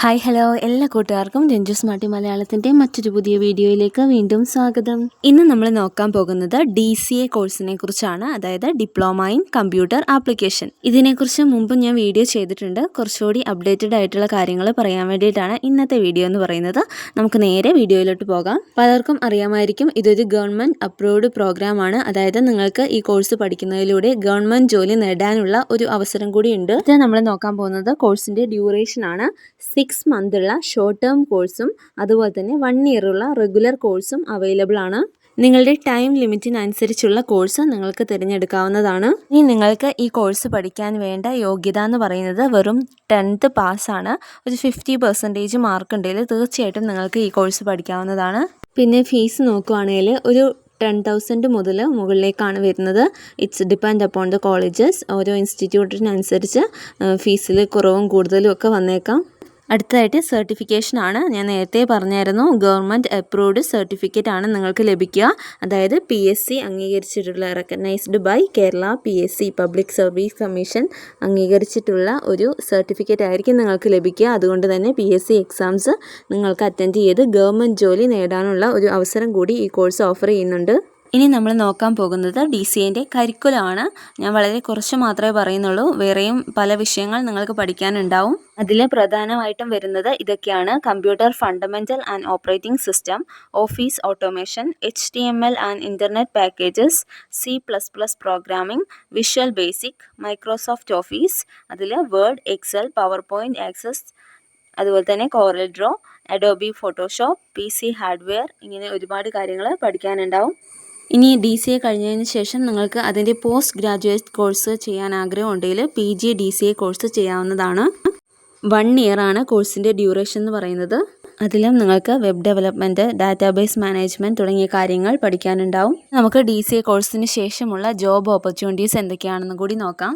Hi hello എല്ലാ കൂട്ടുകാർക്കും രഞ്ജുസ് മാട്ടി മലയാളത്തിൻ്റെ മറ്റൊരു പുതിയ വീഡിയോയിലേക്ക് വീണ്ടും സ്വാഗതം. ഇന്ന് നമ്മൾ നോക്കാൻ പോകുന്നത് DCA കോഴ്സിനെ കുറിച്ചാണ്, അതായത് ഡിപ്ലോമ ഇൻ കമ്പ്യൂട്ടർ ആപ്ലിക്കേഷൻ. ഇതിനെക്കുറിച്ച് മുമ്പ് ഞാൻ വീഡിയോ ചെയ്തിട്ടുണ്ട്. കുറച്ചുകൂടി അപ്ഡേറ്റഡ് ആയിട്ടുള്ള കാര്യങ്ങൾ പറയാൻ വേണ്ടിയിട്ടാണ് ഇന്നത്തെ വീഡിയോ എന്ന് പറയുന്നത്. നമുക്ക് നേരെ വീഡിയോയിലോട്ട് പോകാം. പലർക്കും അറിയാമായിരിക്കും, ഇതൊരു ഗവൺമെൻറ് അപ്രൂവ്ഡ് പ്രോഗ്രാമാണ്. അതായത് നിങ്ങൾക്ക് ഈ കോഴ്സ് പഠിക്കുന്നതിലൂടെ ഗവൺമെൻറ് ജോലി നേടാനുള്ള ഒരു അവസരം കൂടിയുണ്ട്. ഇത് നമ്മൾ നോക്കാൻ പോകുന്നത് കോഴ്സിൻ്റെ ഡ്യൂറേഷനാണ്. 6 month ഉള്ള ഷോർട്ട് ടേം കോഴ്സും അതുപോലെ തന്നെ 1 year ഉള്ള റെഗുലർ കോഴ്സും അവൈലബിൾ ആണ്. നിങ്ങളുടെ ടൈം ലിമിറ്റിനനുസരിച്ചുള്ള കോഴ്സ് നിങ്ങൾക്ക് തിരഞ്ഞെടുക്കാവുന്നതാണ്. ഇനി നിങ്ങൾക്ക് ഈ കോഴ്സ് പഠിക്കാൻ വേണ്ട യോഗ്യത എന്ന് പറയുന്നത് വെറും 10th പാസ്സാണ്. ഒരു 50% മാർക്ക് ഉണ്ടെങ്കിൽ തീർച്ചയായിട്ടും നിങ്ങൾക്ക് ഈ കോഴ്സ് പഠിക്കാവുന്നതാണ്. പിന്നെ ഫീസ് നോക്കുകയാണെങ്കിൽ ഒരു 10,000 മുതൽ മുകളിലേക്കാണ് വരുന്നത്. It's depend upon the colleges. ഓരോ ഇൻസ്റ്റിറ്റ്യൂട്ടിനനുസരിച്ച് ഫീസിൽ കുറവും കൂടുതലും ഒക്കെ വന്നേക്കാം. അടുത്തതായിട്ട് സർട്ടിഫിക്കേഷൻ ആണ്. ഞാൻ നേരത്തെ പറഞ്ഞായിരുന്നു, ഗവൺമെൻറ് അപ്രൂവ്ഡ് സർട്ടിഫിക്കറ്റ് ആണ് നിങ്ങൾക്ക് ലഭിക്കുക. അതായത് PSC അംഗീകരിച്ചിട്ടുള്ള, recognised by Kerala PSC public service commission അംഗീകരിച്ചിട്ടുള്ള ഒരു സർട്ടിഫിക്കറ്റ് ആയിരിക്കും നിങ്ങൾക്ക് ലഭിക്കുക. അതുകൊണ്ട് തന്നെ PSC എക്സാംസ് നിങ്ങൾക്ക് അറ്റൻഡ് ചെയ്ത് ഗവൺമെൻറ് ജോലി നേടാനുള്ള ഒരു അവസരം കൂടി ഈ കോഴ്സ് ഓഫർ ചെയ്യുന്നുണ്ട്. ഇനി നമ്മൾ നോക്കാൻ പോകുന്നത് DCAൻ്റെ കരിക്കുലമാണ്. ഞാൻ വളരെ കുറച്ച് മാത്രമേ പറയുന്നുള്ളൂ. വേറെയും പല വിഷയങ്ങൾ നിങ്ങൾക്ക് പഠിക്കാനുണ്ടാവും. അതിൽ പ്രധാനമായിട്ടും വരുന്നത് ഇതൊക്കെയാണ്: computer fundamental and operating system, office automation, HTML and internet packages, C++ programming, Visual Basic, Microsoft Office, അതിൽ Word, Excel, PowerPoint, Access, അതുപോലെ തന്നെ Corel Draw, Adobe Photoshop, PC hardware, ഇങ്ങനെ ഒരുപാട് കാര്യങ്ങൾ പഠിക്കാനുണ്ടാവും. ഇനി DCA കഴിഞ്ഞതിന് ശേഷം നിങ്ങൾക്ക് അതിൻ്റെ പോസ്റ്റ് ഗ്രാജുവേറ്റ് കോഴ്സ് ചെയ്യാൻ ആഗ്രഹമുണ്ടെങ്കിൽ PG DCA കോഴ്സ് ചെയ്യാവുന്നതാണ്. 1 year ആണ് കോഴ്സിൻ്റെ ഡ്യൂറേഷൻ എന്ന് പറയുന്നത്. അതിലും നിങ്ങൾക്ക് വെബ് ഡെവലപ്മെൻറ്റ്, ഡാറ്റാബേസ് മാനേജ്മെൻറ്റ് തുടങ്ങിയ കാര്യങ്ങൾ പഠിക്കാനുണ്ടാവും. നമുക്ക് DCA കോഴ്സിന് ശേഷമുള്ള ജോബ് ഓപ്പർച്യൂണിറ്റീസ് എന്തൊക്കെയാണെന്ന് കൂടി നോക്കാം.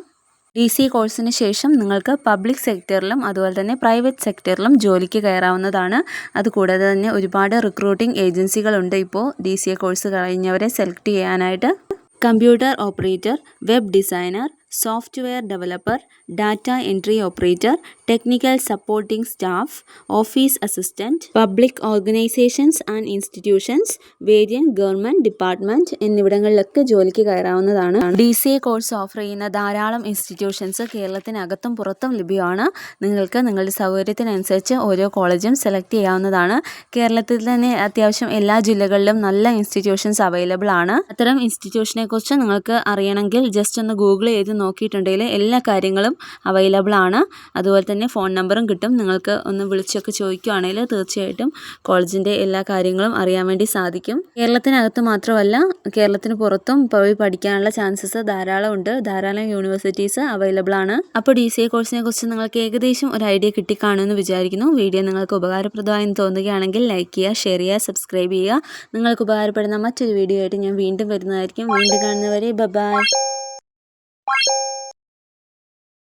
DCA കോഴ്സിന് ശേഷം നിങ്ങൾക്ക് പബ്ലിക് സെക്ടറിലും അതുപോലെ തന്നെ പ്രൈവറ്റ് സെക്ടറിലും ജോലിക്ക് കയറാവുന്നതാണ്. അതുകൂടാതെ തന്നെ ഒരുപാട് റിക്രൂട്ടിംഗ് ഏജൻസികളുണ്ട് ഇപ്പോൾ DCA കോഴ്സ് കഴിഞ്ഞവരെ സെലക്ട് ചെയ്യാനായിട്ട്. Computer operator, web designer, software developer, data entry operator, technical supporting staff, office assistant, public organisations and institutions, various government department എന്നിവിടങ്ങളിലൊക്കെ ജോലിക്ക് കയറാവുന്നതാണ്. DCA കോഴ്സ് ഓഫർ ചെയ്യുന്ന ധാരാളം ഇൻസ്റ്റിറ്റ്യൂഷൻസ് കേരളത്തിനകത്തും പുറത്തും ലഭ്യമാണ്. നിങ്ങൾക്ക് നിങ്ങളുടെ സൗകര്യത്തിനനുസരിച്ച് ഓരോ കോളേജും സെലക്ട് ചെയ്യാവുന്നതാണ്. കേരളത്തിൽ തന്നെ അത്യാവശ്യം എല്ലാ ജില്ലകളിലും നല്ല ഇൻസ്റ്റിറ്റ്യൂഷൻസ് അവൈലബിൾ ആണ്. അത്തരം ഇൻസ്റ്റിറ്റ്യൂഷനെ കുറിച്ച് നിങ്ങൾക്ക് അറിയണമെങ്കിൽ ജസ്റ്റ് ഒന്ന് ഗൂഗിൾ ചെയ്ത് നോക്കിയിട്ടുണ്ടെങ്കിൽ എല്ലാ കാര്യങ്ങളും അവൈലബിൾ ആണ്. അതുപോലെ തന്നെ ഫോൺ നമ്പറും കിട്ടും. നിങ്ങൾക്ക് ഒന്ന് വിളിച്ചൊക്കെ ചോദിക്കുകയാണെങ്കിൽ തീർച്ചയായിട്ടും കോളേജിൻ്റെ എല്ലാ കാര്യങ്ങളും അറിയാൻ വേണ്ടി സാധിക്കും. കേരളത്തിനകത്ത് മാത്രമല്ല, കേരളത്തിന് പുറത്തും പോയി പഠിക്കാനുള്ള ചാൻസസ് ധാരാളം ഉണ്ട്. ധാരാളം യൂണിവേഴ്സിറ്റീസ് അവൈലബിൾ ആണ്. അപ്പോൾ DCA കോഴ്സിനെ കുറിച്ച് നിങ്ങൾക്ക് ഏകദേശം ഒരു ഐഡിയ കിട്ടിക്കാണുമെന്ന് വിചാരിക്കുന്നു. വീഡിയോ നിങ്ങൾക്ക് ഉപകാരപ്രദമായെന്ന് തോന്നുകയാണെങ്കിൽ ലൈക്ക് ചെയ്യുക, ഷെയർ ചെയ്യുക, സബ്സ്ക്രൈബ് ചെയ്യുക. നിങ്ങൾക്ക് ഉപകാരപ്പെടുന്ന മറ്റൊരു വീഡിയോ ആയിട്ട് ഞാൻ വീണ്ടും വരുന്നതായിരിക്കും. വീണ്ടും കാണുന്നവരെ ബൈ.